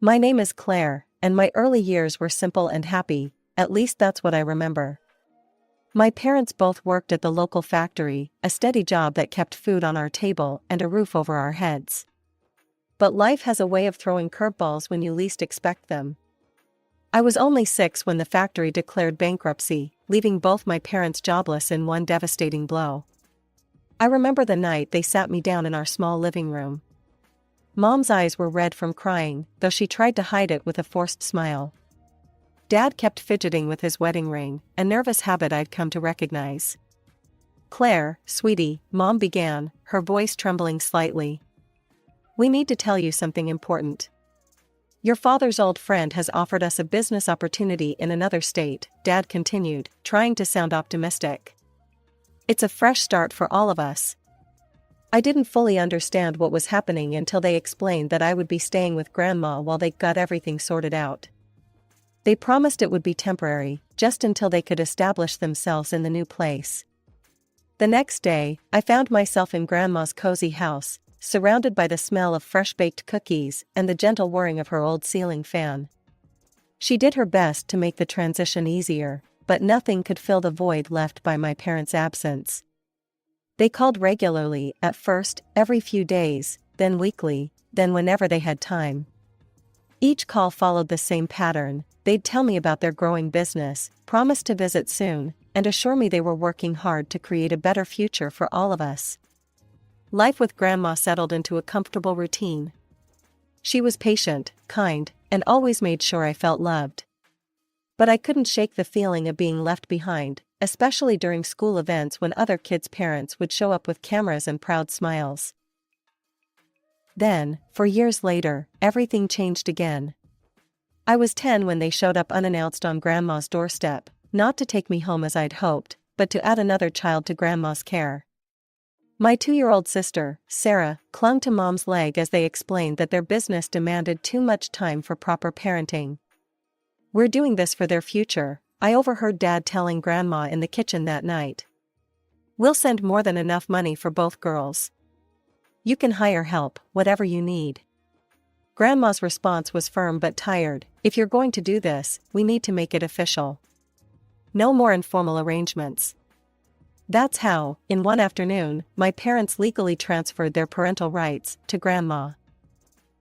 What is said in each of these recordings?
My name is Claire, and my early years were simple and happy, at least that's what I remember. My parents both worked at the local factory, a steady job that kept food on our table and a roof over our heads. But life has a way of throwing curveballs when you least expect them. I was only 6 when the factory declared bankruptcy, leaving both my parents jobless in one devastating blow. I remember the night they sat me down in our small living room. Mom's eyes were red from crying, though she tried to hide it with a forced smile. Dad kept fidgeting with his wedding ring, a nervous habit I'd come to recognize. "Claire, sweetie," Mom began, her voice trembling slightly. "We need to tell you something important. Your father's old friend has offered us a business opportunity in another state," Dad continued, trying to sound optimistic. "It's a fresh start for all of us." I didn't fully understand what was happening until they explained that I would be staying with Grandma while they got everything sorted out. They promised it would be temporary, just until they could establish themselves in the new place. The next day, I found myself in Grandma's cozy house, surrounded by the smell of fresh-baked cookies and the gentle whirring of her old ceiling fan. She did her best to make the transition easier, but nothing could fill the void left by my parents' absence. They called regularly, at first, every few days, then weekly, then whenever they had time. Each call followed the same pattern. They'd tell me about their growing business, promise to visit soon, and assure me they were working hard to create a better future for all of us. Life with Grandma settled into a comfortable routine. She was patient, kind, and always made sure I felt loved. But I couldn't shake the feeling of being left behind, especially during school events when other kids' parents would show up with cameras and proud smiles. Then, for years later, everything changed again. I was 10 when they showed up unannounced on Grandma's doorstep, not to take me home as I'd hoped, but to add another child to Grandma's care. My 2-year-old sister, Sarah, clung to Mom's leg as they explained that their business demanded too much time for proper parenting. "We're doing this for their future," I overheard Dad telling Grandma in the kitchen that night. "We'll send more than enough money for both girls. You can hire help, whatever you need." Grandma's response was firm but tired. "If you're going to do this, we need to make it official. No more informal arrangements." That's how, in one afternoon, my parents legally transferred their parental rights to Grandma.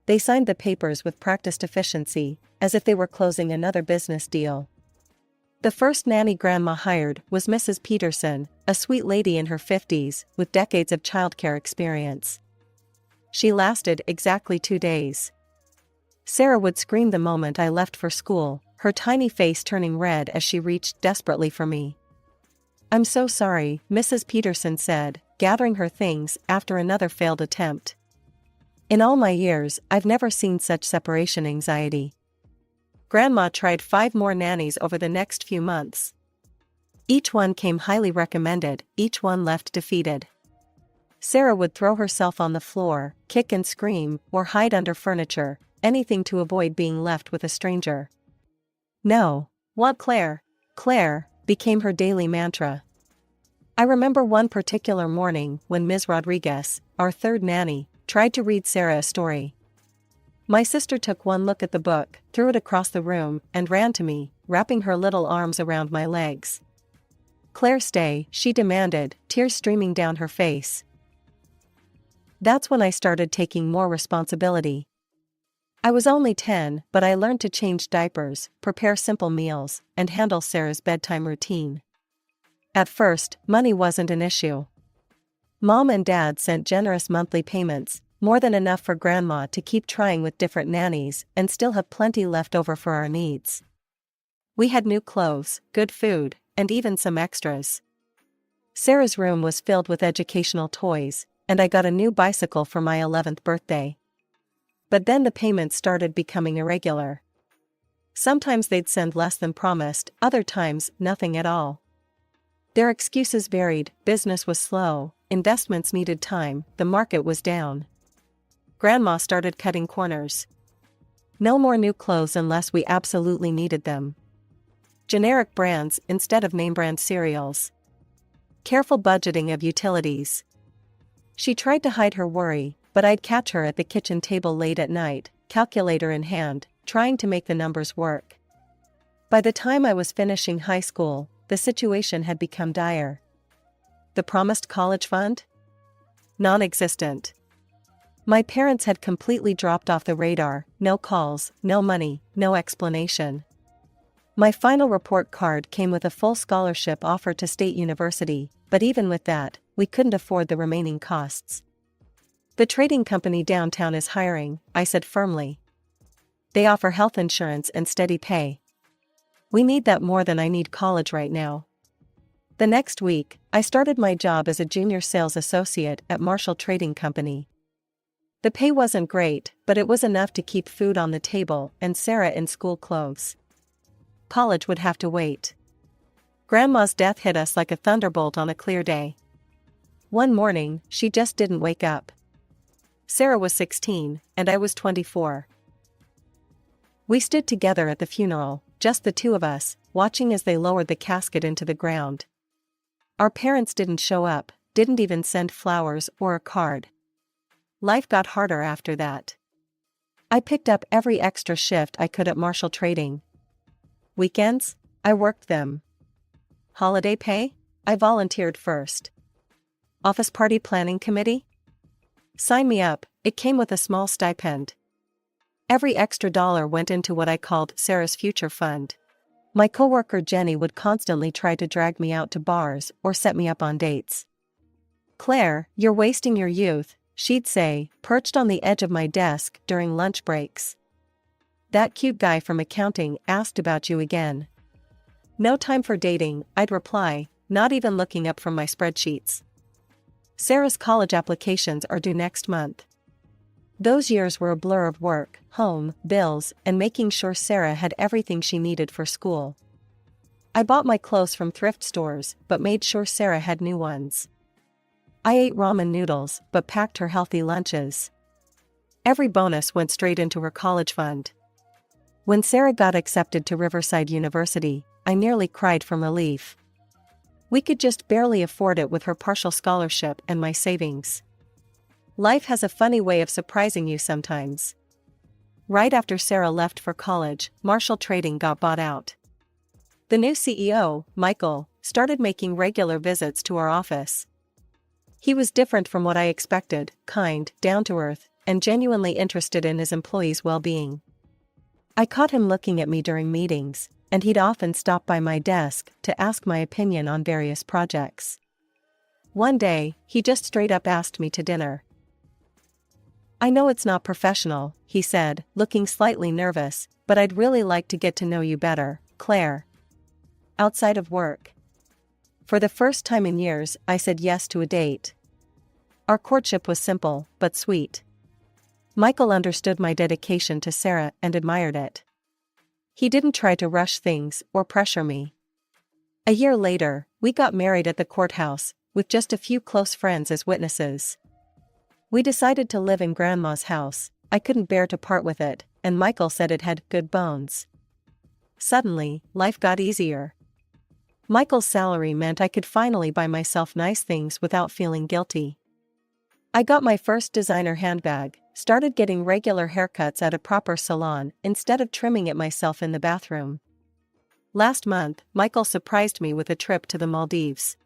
They signed the papers with practiced efficiency, as if they were closing another business deal. The first nanny Grandma hired was Mrs. Peterson, a sweet lady in her 50s, with decades of childcare experience. She lasted exactly 2 days. Sarah would scream the moment I left for school, her tiny face turning red as she reached desperately for me. "I'm so sorry," Mrs. Peterson said, gathering her things after another failed attempt. "In all my years, I've never seen such separation anxiety." Grandma tried 5 more nannies over the next few months. Each one came highly recommended, each one left defeated. Sarah would throw herself on the floor, kick and scream, or hide under furniture, anything to avoid being left with a stranger. "No, want Claire, Claire," became her daily mantra. I remember one particular morning when Ms. Rodriguez, our third nanny, tried to read Sarah a story. My sister took one look at the book, threw it across the room, and ran to me, wrapping her little arms around my legs. "Claire, stay," she demanded, tears streaming down her face. That's when I started taking more responsibility. I was only 10, but I learned to change diapers, prepare simple meals, and handle Sarah's bedtime routine. At first, money wasn't an issue. Mom and Dad sent generous monthly payments, more than enough for Grandma to keep trying with different nannies and still have plenty left over for our needs. We had new clothes, good food, and even some extras. Sarah's room was filled with educational toys, and I got a new bicycle for my 11th birthday. But then the payments started becoming irregular. Sometimes they'd send less than promised, other times nothing at all. Their excuses varied: business was slow, investments needed time, the market was down. Grandma started cutting corners. No more new clothes unless we absolutely needed them. Generic brands instead of name brand cereals. Careful budgeting of utilities. She tried to hide her worry, but I'd catch her at the kitchen table late at night, calculator in hand, trying to make the numbers work. By the time I was finishing high school, the situation had become dire. The promised college fund? Non-existent. My parents had completely dropped off the radar, no calls, no money, no explanation. My final report card came with a full scholarship offer to State University, but even with that, we couldn't afford the remaining costs. The trading company downtown is hiring, I said firmly. They offer health insurance and steady pay. We need that more than I need college right now. The next week, I started my job as a junior sales associate at Marshall Trading Company. The pay wasn't great, but it was enough to keep food on the table and Sarah in school clothes. College would have to wait. Grandma's death hit us like a thunderbolt on a clear day. One morning, she just didn't wake up. Sarah was 16, and I was 24. We stood together at the funeral, just the two of us, watching as they lowered the casket into the ground. Our parents didn't show up, didn't even send flowers or a card. Life got harder after that. I picked up every extra shift I could at Marshall Trading. Weekends? I worked them. Holiday pay? I volunteered first. Office party planning committee? Sign me up, it came with a small stipend. Every extra dollar went into what I called Sarah's future fund. My coworker Jenny would constantly try to drag me out to bars or set me up on dates. "Claire, you're wasting your youth," she'd say, perched on the edge of my desk during lunch breaks. "That cute guy from accounting asked about you again." "No time for dating," I'd reply, not even looking up from my spreadsheets. Sarah's college applications are due next month. Those years were a blur of work, home, bills, and making sure Sarah had everything she needed for school. I bought my clothes from thrift stores, but made sure Sarah had new ones. I ate ramen noodles, but packed her healthy lunches. Every bonus went straight into her college fund. When Sarah got accepted to Riverside University, I nearly cried from relief. We could just barely afford it with her partial scholarship and my savings. Life has a funny way of surprising you sometimes. Right after Sarah left for college, Marshall Trading got bought out. The new CEO, Michael, started making regular visits to our office. He was different from what I expected, kind, down-to-earth, and genuinely interested in his employees' well-being. I caught him looking at me during meetings, and he'd often stop by my desk to ask my opinion on various projects. One day, he just straight up asked me to dinner. "I know it's not professional," he said, looking slightly nervous, "but I'd really like to get to know you better, Claire. Outside of work." For the first time in years, I said yes to a date. Our courtship was simple, but sweet. Michael understood my dedication to Sarah and admired it. He didn't try to rush things or pressure me. A year later, we got married at the courthouse, with just a few close friends as witnesses. We decided to live in Grandma's house. I couldn't bear to part with it, and Michael said it had good bones. Suddenly, life got easier. Michael's salary meant I could finally buy myself nice things without feeling guilty. I got my first designer handbag, started getting regular haircuts at a proper salon instead of trimming it myself in the bathroom. Last month, Michael surprised me with a trip to the Maldives.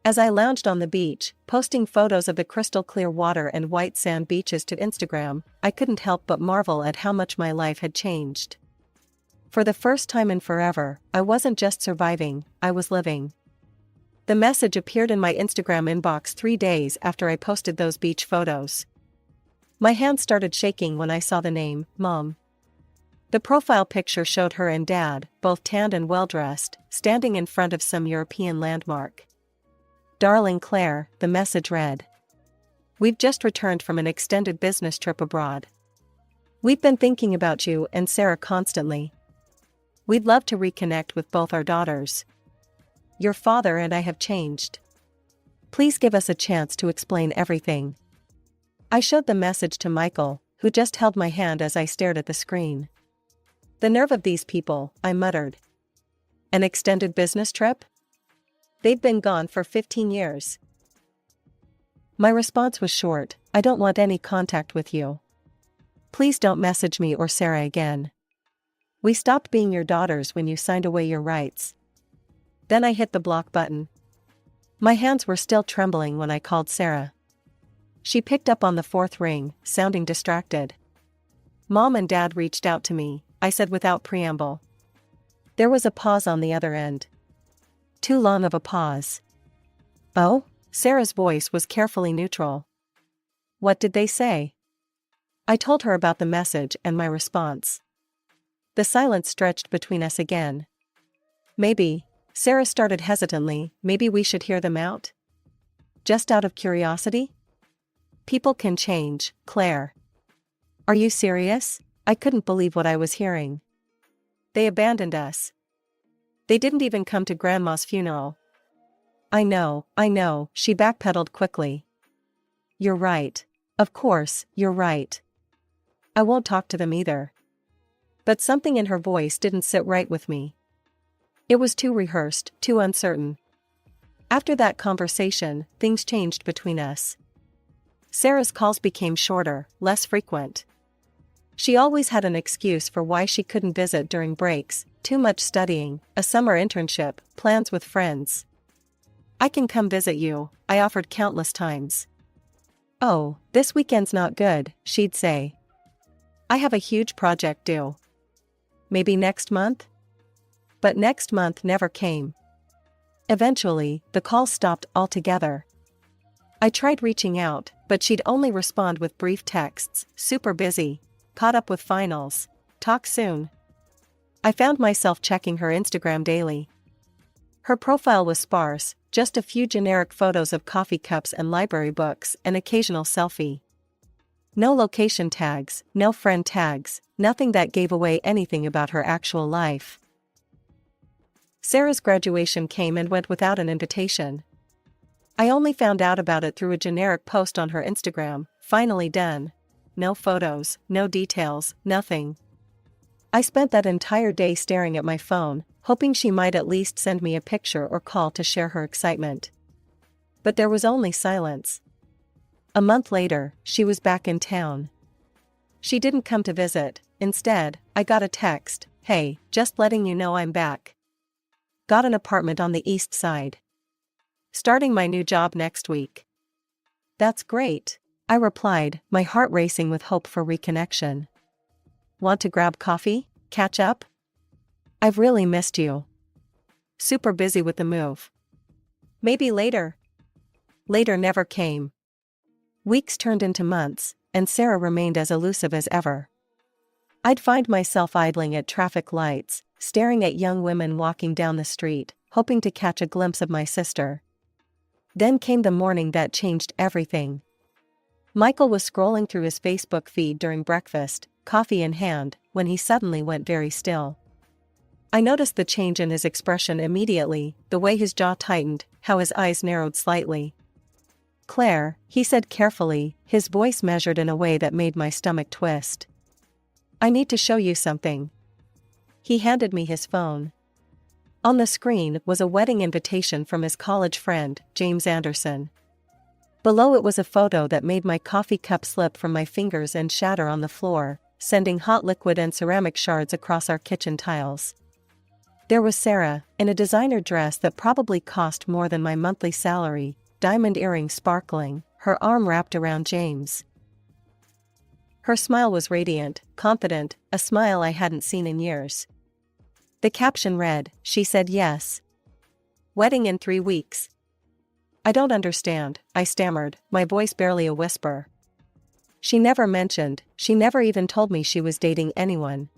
As I lounged on the beach, posting photos of the crystal clear water and white sand beaches to Instagram, I couldn't help but marvel at how much my life had changed. For the first time in forever, I wasn't just surviving, I was living. The message appeared in my Instagram inbox 3 days after I posted those beach photos. My hands started shaking when I saw the name, Mom. The profile picture showed her and Dad, both tanned and well-dressed, standing in front of some European landmark. "Darling Claire," the message read. "We've just returned from an extended business trip abroad. We've been thinking about you and Sarah constantly. We'd love to reconnect with both our daughters. Your father and I have changed. Please give us a chance to explain everything." I showed the message to Michael, who just held my hand as I stared at the screen. "The nerve of these people," I muttered. "An extended business trip? They've been gone for 15 years. My response was short, "I don't want any contact with you." Please don't message me or Sarah again. We stopped being your daughters when you signed away your rights. Then I hit the block button. My hands were still trembling when I called Sarah. She picked up on the fourth ring, sounding distracted. Mom and Dad reached out to me, I said without preamble. There was a pause on the other end. Too long of a pause. Oh? Sarah's voice was carefully neutral. What did they say? I told her about the message and my response. The silence stretched between us again. Maybe, Sarah started hesitantly, maybe we should hear them out? Just out of curiosity? People can change, Claire. Are you serious? I couldn't believe what I was hearing. They abandoned us. They didn't even come to Grandma's funeral. I know, she backpedaled quickly. You're right. Of course, you're right. I won't talk to them either. But something in her voice didn't sit right with me. It was too rehearsed, too uncertain. After that conversation, things changed between us. Sarah's calls became shorter, less frequent. She always had an excuse for why she couldn't visit during breaks: too much studying, a summer internship, plans with friends. I can come visit you, I offered countless times. Oh, this weekend's not good, she'd say. I have a huge project due. Maybe next month? But next month never came. Eventually, the call stopped altogether. I tried reaching out, but she'd only respond with brief texts: super busy, caught up with finals, talk soon. I found myself checking her Instagram daily. Her profile was sparse, just a few generic photos of coffee cups and library books, an occasional selfie. No location tags, no friend tags, nothing that gave away anything about her actual life. Sarah's graduation came and went without an invitation. I only found out about it through a generic post on her Instagram: finally done. No photos, no details, nothing. I spent that entire day staring at my phone, hoping she might at least send me a picture or call to share her excitement. But there was only silence. A month later, she was back in town. She didn't come to visit. Instead, I got a text: hey, just letting you know I'm back. Got an apartment on the east side. Starting my new job next week. That's great, I replied, my heart racing with hope for reconnection. Want to grab coffee? Catch up? I've really missed you. Super busy with the move. Maybe later. Later never came. Weeks turned into months, and Sarah remained as elusive as ever. I'd find myself idling at traffic lights, staring at young women walking down the street, hoping to catch a glimpse of my sister. Then came the morning that changed everything. Michael was scrolling through his Facebook feed during breakfast, coffee in hand, when he suddenly went very still. I noticed the change in his expression immediately, the way his jaw tightened, how his eyes narrowed slightly. Claire, he said carefully, his voice measured in a way that made my stomach twist. I need to show you something. He handed me his phone. On the screen was a wedding invitation from his college friend, James Anderson. Below it was a photo that made my coffee cup slip from my fingers and shatter on the floor, sending hot liquid and ceramic shards across our kitchen tiles. There was Sarah, in a designer dress that probably cost more than my monthly salary, diamond earrings sparkling, her arm wrapped around James. Her smile was radiant, confident, a smile I hadn't seen in years. The caption read, "She said yes. Wedding in 3 weeks." I don't understand, I stammered, my voice barely a whisper. She never even told me she was dating anyone.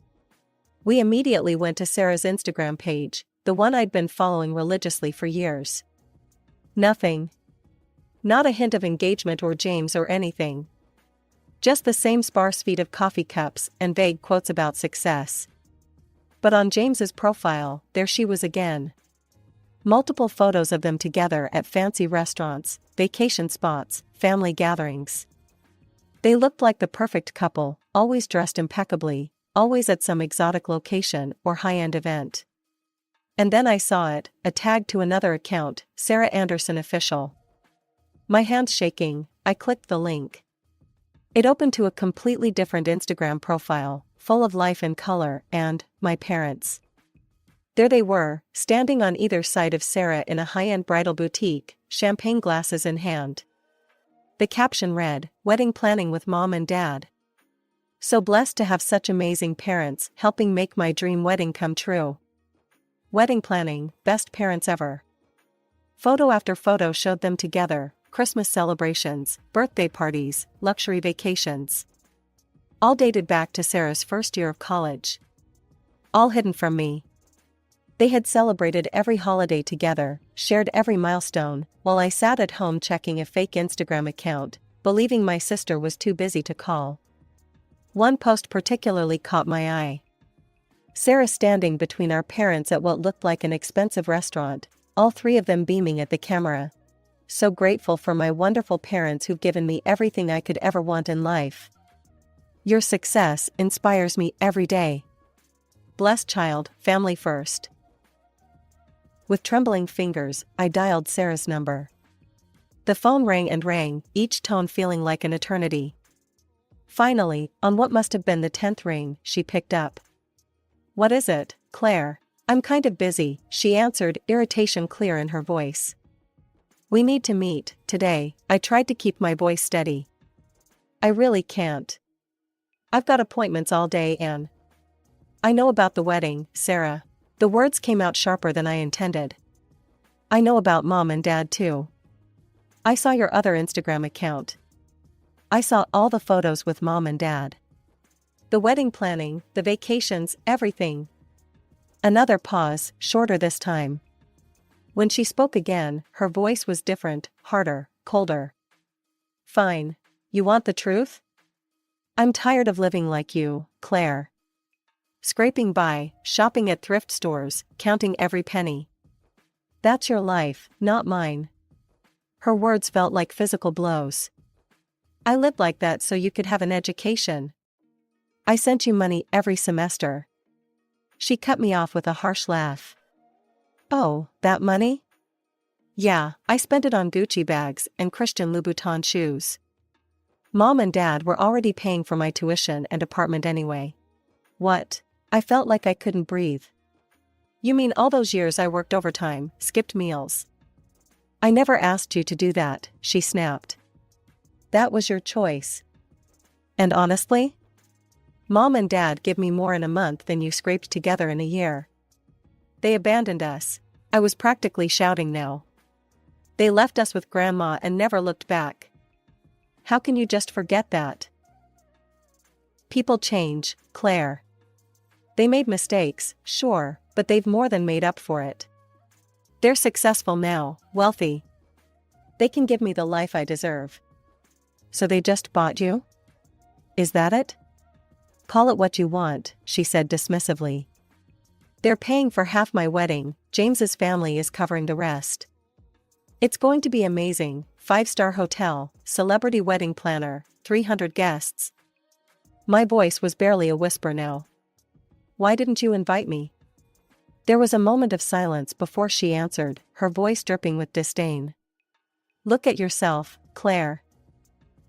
We immediately went to Sarah's Instagram page, the one I'd been following religiously for years. Nothing. Not a hint of engagement or James or anything. Just the same sparse feed of coffee cups and vague quotes about success. But on James's profile, there she was again. Multiple photos of them together at fancy restaurants, vacation spots, family gatherings. They looked like the perfect couple, always dressed impeccably, always at some exotic location or high-end event. And then I saw it, a tag to another account, Sarah Anderson Official. My hands shaking, I clicked the link. It opened to a completely different Instagram profile, full of life and color, and my parents. There they were, standing on either side of Sarah in a high-end bridal boutique, champagne glasses in hand. The caption read, "Wedding planning with Mom and Dad. So blessed to have such amazing parents helping make my dream wedding come true. Wedding planning, best parents ever." Photo after photo showed them together, Christmas celebrations, birthday parties, luxury vacations. All dated back to Sarah's first year of college. All hidden from me. They had celebrated every holiday together, shared every milestone, while I sat at home checking a fake Instagram account, believing my sister was too busy to call. One post particularly caught my eye. Sarah standing between our parents at what looked like an expensive restaurant, all three of them beaming at the camera. So grateful for my wonderful parents who've given me everything I could ever want in life. Your success inspires me every day. Blessed child, family first. With trembling fingers, I dialed Sarah's number. The phone rang and rang, each tone feeling like an eternity. Finally, on what must have been the 10th ring, she picked up. "What is it, Claire?" "I'm kind of busy," she answered, irritation clear in her voice. "We need to meet, today." I tried to keep my voice steady. "I really can't. I've got appointments all day and..." "I know about the wedding, Sarah." The words came out sharper than I intended. "I know about Mom and Dad too. I saw your other Instagram account. I saw all the photos with Mom and Dad. The wedding planning, the vacations, everything." Another pause, shorter this time. When she spoke again, her voice was different, harder, colder. "Fine. You want the truth? I'm tired of living like you, Claire. Scraping by, shopping at thrift stores, counting every penny. That's your life, not mine." Her words felt like physical blows. "I lived like that so you could have an education. I sent you money every semester." She cut me off with a harsh laugh. "Oh, that money? Yeah, I spent it on Gucci bags and Christian Louboutin shoes. Mom and Dad were already paying for my tuition and apartment anyway." "What?" I felt like I couldn't breathe. "You mean all those years I worked overtime, skipped meals?" "I never asked you to do that," she snapped. "That was your choice. And honestly, Mom and Dad give me more in a month than you scraped together in a year. They abandoned us." I was practically shouting now. "They left us with Grandma and never looked back. How can you just forget that?" "People change, Claire. They made mistakes, sure, but they've more than made up for it. They're successful now, wealthy. They can give me the life I deserve." "So they just bought you? Is that it?" "Call it what you want," she said dismissively. "They're paying for half my wedding, James's family is covering the rest. It's going to be amazing, 5-star hotel, celebrity wedding planner, 300 guests." My voice was barely a whisper now. "Why didn't you invite me?" There was a moment of silence before she answered, her voice dripping with disdain. "Look at yourself, Claire.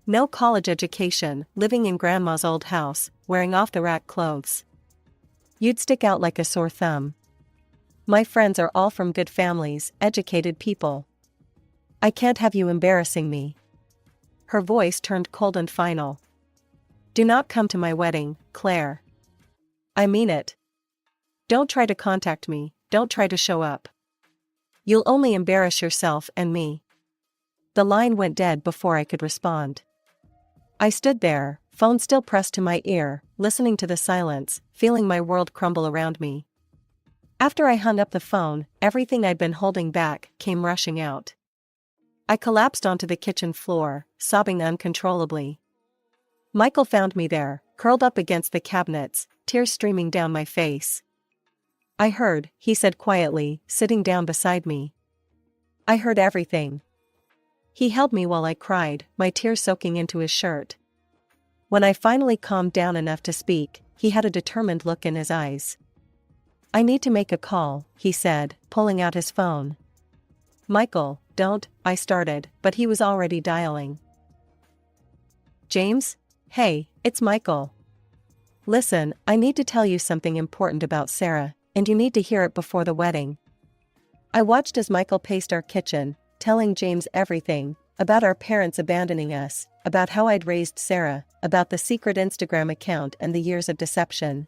No college education, living in Grandma's old house, wearing off-the-rack clothes. You'd stick out like a sore thumb. My friends are all from good families, educated people. I can't have you embarrassing me." Her voice turned cold and final. "Do not come to my wedding, Claire. I mean it. Don't try to contact me, don't try to show up. You'll only embarrass yourself and me." The line went dead before I could respond. I stood there, phone still pressed to my ear, listening to the silence, feeling my world crumble around me. After I hung up the phone, everything I'd been holding back came rushing out. I collapsed onto the kitchen floor, sobbing uncontrollably. Michael found me there, curled up against the cabinets, tears streaming down my face. "I heard," he said quietly, sitting down beside me. "I heard everything." He held me while I cried, my tears soaking into his shirt. When I finally calmed down enough to speak, he had a determined look in his eyes. "I need to make a call," he said, pulling out his phone. "Michael, don't," I started, but he was already dialing. "James?" Hey, it's Michael. Listen, I need to tell you something important about Sarah, and you need to hear it before the wedding. I watched as Michael paced our kitchen, telling James everything about our parents abandoning us, about how I'd raised Sarah, about the secret Instagram account and the years of deception.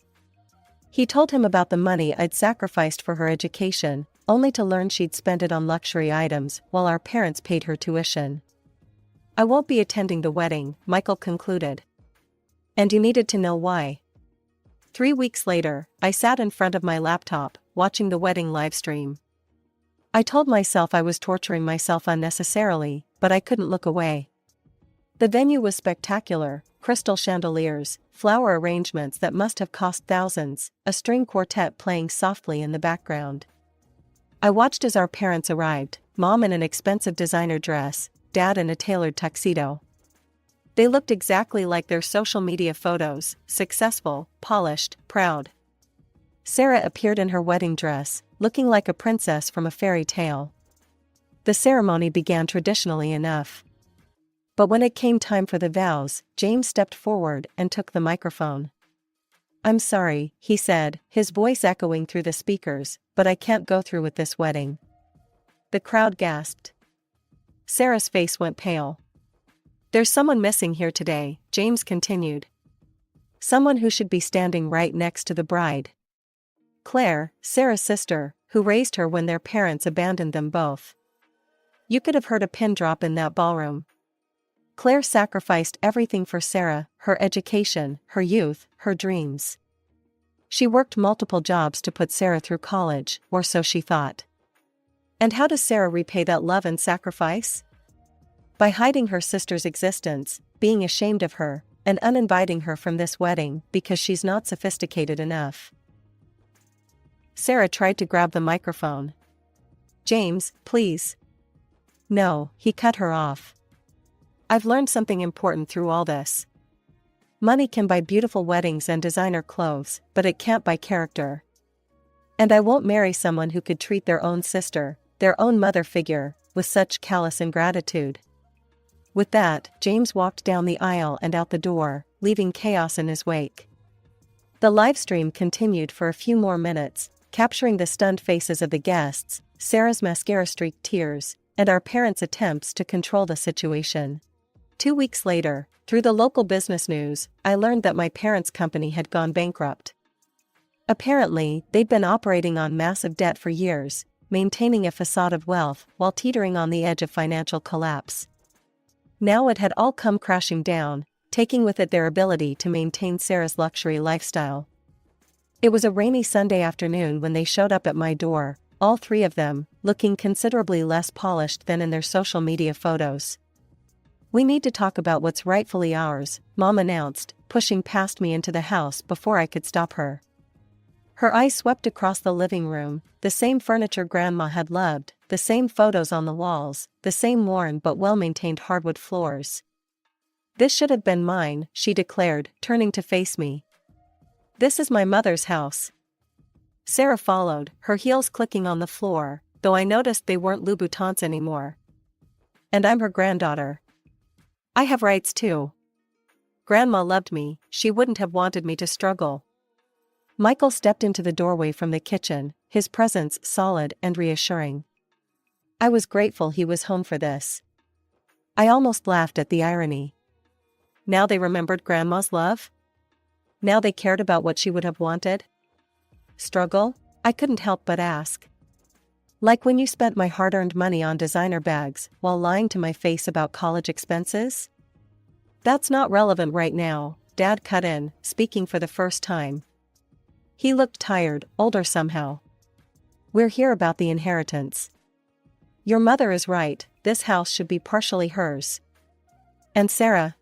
He told him about the money I'd sacrificed for her education, only to learn she'd spent it on luxury items while our parents paid her tuition. I won't be attending the wedding, Michael concluded. And you needed to know why. 3 weeks later, I sat in front of my laptop, watching the wedding livestream. I told myself I was torturing myself unnecessarily, but I couldn't look away. The venue was spectacular: crystal chandeliers, flower arrangements that must have cost thousands, a string quartet playing softly in the background. I watched as our parents arrived, Mom in an expensive designer dress, Dad in a tailored tuxedo. They looked exactly like their social media photos: successful, polished, proud. Sarah appeared in her wedding dress, looking like a princess from a fairy tale. The ceremony began traditionally enough. But when it came time for the vows, James stepped forward and took the microphone. "I'm sorry," he said, his voice echoing through the speakers, "but I can't go through with this wedding." The crowd gasped. Sarah's face went pale. "There's someone missing here today," James continued. "Someone who should be standing right next to the bride. Claire, Sarah's sister, who raised her when their parents abandoned them both. You could have heard a pin drop in that ballroom. Claire sacrificed everything for Sarah: her education, her youth, her dreams. She worked multiple jobs to put Sarah through college, or so she thought. And how does Sarah repay that love and sacrifice? By hiding her sister's existence, being ashamed of her, and uninviting her from this wedding because she's not sophisticated enough." Sarah tried to grab the microphone. "James, please." "No," he cut her off. "I've learned something important through all this. Money can buy beautiful weddings and designer clothes, but it can't buy character. And I won't marry someone who could treat their own sister, their own mother figure, with such callous ingratitude." With that, James walked down the aisle and out the door, leaving chaos in his wake. The livestream continued for a few more minutes, capturing the stunned faces of the guests, Sarah's mascara-streaked tears, and our parents' attempts to control the situation. 2 weeks later, through the local business news, I learned that my parents' company had gone bankrupt. Apparently, they'd been operating on massive debt for years, maintaining a facade of wealth while teetering on the edge of financial collapse. Now it had all come crashing down, taking with it their ability to maintain Sarah's luxury lifestyle. It was a rainy Sunday afternoon when they showed up at my door, all three of them, looking considerably less polished than in their social media photos. "We need to talk about what's rightfully ours," Mom announced, pushing past me into the house before I could stop her. Her eyes swept across the living room, the same furniture Grandma had loved, the same photos on the walls, the same worn but well-maintained hardwood floors. "This should have been mine," she declared, turning to face me. "This is my mother's house." Sarah followed, her heels clicking on the floor, though I noticed they weren't Louboutins anymore. "And I'm her granddaughter. I have rights too. Grandma loved me, she wouldn't have wanted me to struggle." Michael stepped into the doorway from the kitchen, his presence solid and reassuring. I was grateful he was home for this. I almost laughed at the irony. Now they remembered Grandma's love? Now they cared about what she would have wanted? Struggle? I couldn't help but ask. Like when you spent my hard-earned money on designer bags while lying to my face about college expenses? That's not relevant right now, Dad cut in, speaking for the first time. He looked tired, older somehow. "We're here about the inheritance. Your mother is right, this house should be partially hers. And Sarah..."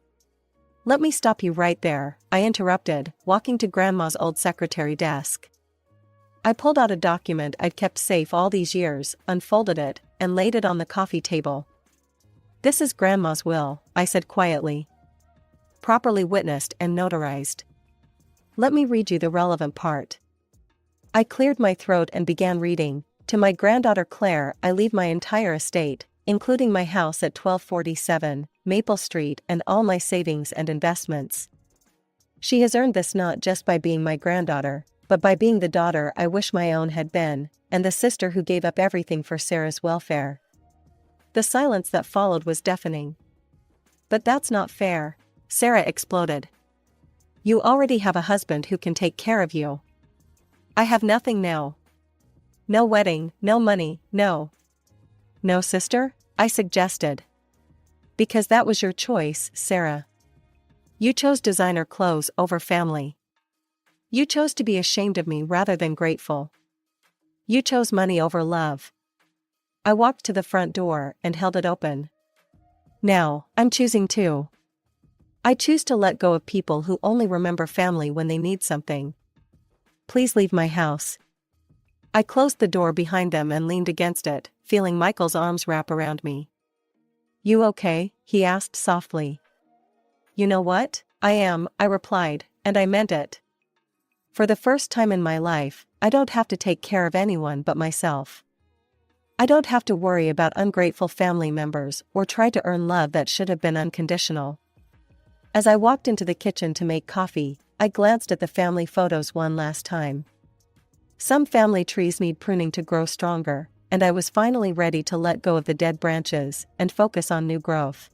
"Let me stop you right there," I interrupted, walking to Grandma's old secretary desk. I pulled out a document I'd kept safe all these years, unfolded it, and laid it on the coffee table. "This is Grandma's will," I said quietly. "Properly witnessed and notarized. Let me read you the relevant part." I cleared my throat and began reading. "To my granddaughter Claire, I leave my entire estate, including my house at 1247 Maple Street and all my savings and investments. She has earned this not just by being my granddaughter, but by being the daughter I wish my own had been, and the sister who gave up everything for Sarah's welfare. The silence that followed was deafening. But that's not fair, Sarah exploded. You already have a husband who can take care of you. I have nothing now. No wedding, no money, no. No sister? I suggested. Because that was your choice, Sarah. You chose designer clothes over family. You chose to be ashamed of me rather than grateful. You chose money over love. I walked to the front door and held it open. Now, I'm choosing too. I choose to let go of people who only remember family when they need something. Please leave my house. I closed the door behind them and leaned against it, feeling Michael's arms wrap around me. You okay? He asked softly. You know what? I am, I replied, and I meant it. For the first time in my life, I don't have to take care of anyone but myself. I don't have to worry about ungrateful family members or try to earn love that should have been unconditional. As I walked into the kitchen to make coffee, I glanced at the family photos one last time. Some family trees need pruning to grow stronger, and I was finally ready to let go of the dead branches and focus on new growth.